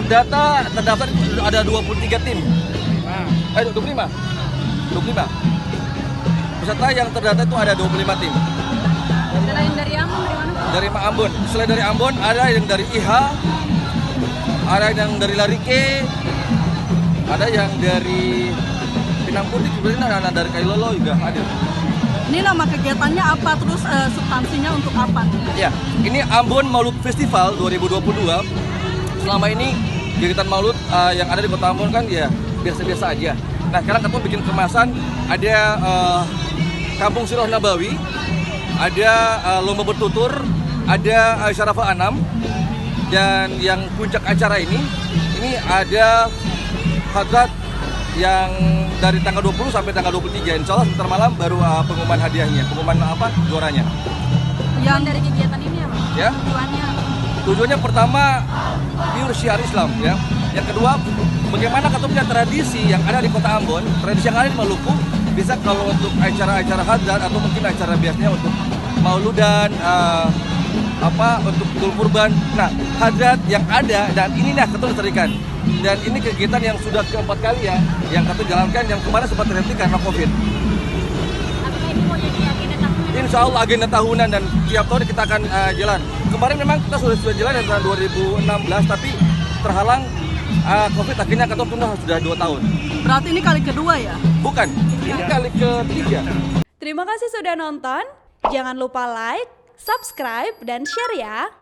data terdaftar ada 23 tim. 25. Peserta yang terdata itu ada 25 tim. Selain dari Ambon, dari mana? Dari Ambon. Selain dari Ambon, ada yang dari IHA, ada yang dari Larike, ada yang dari Pinang Putih, sebenarnya ada dari Kailolo juga hadir. Ini nama kegiatannya apa, terus substansinya untuk apa? Ya, ini Ambon Maulud Festival 2022. Selama ini kegiatan Maulud yang ada di Kota Ambon kan ya biasa-biasa aja. Nah, sekarang kita bikin kemasan, ada Kampung Sirah Nabawi, ada lomba bertutur, ada Syarafah Anam, dan yang puncak acara ini ada hadrat yang dari tanggal 20 sampai tanggal 23. Insya Allah sebentar malam baru pengumuman hadiahnya, pengumuman juaranya. Yang dari kegiatan ini apa? Ya. Tujuannya pertama pure syiar Islam ya. Yang kedua, bagaimana kita punya tradisi yang ada di Kota Ambon, tradisi yang ada di Maluku, bisa kalau untuk acara-acara hadrat atau mungkin acara biasanya untuk mauludan, untuk Idul Kurban. Nah, hadrat yang ada dan inilah kita lestarikan. Dan ini kegiatan yang sudah keempat kali ya, yang kita jalankan, yang kemarin sempat terhenti karena COVID. Apakah ini mau jadi agenda tahunan? Insya Allah agenda tahunan dan tiap tahun kita akan jalan. Kemarin memang kita sudah jalan dari tahun 2016, tapi terhalang COVID, akhirnya kita tunda sudah 2 tahun. Berarti ini kali kedua ya? Bukan, ini kali ketiga. Terima kasih sudah nonton. Jangan lupa like, subscribe, dan share ya.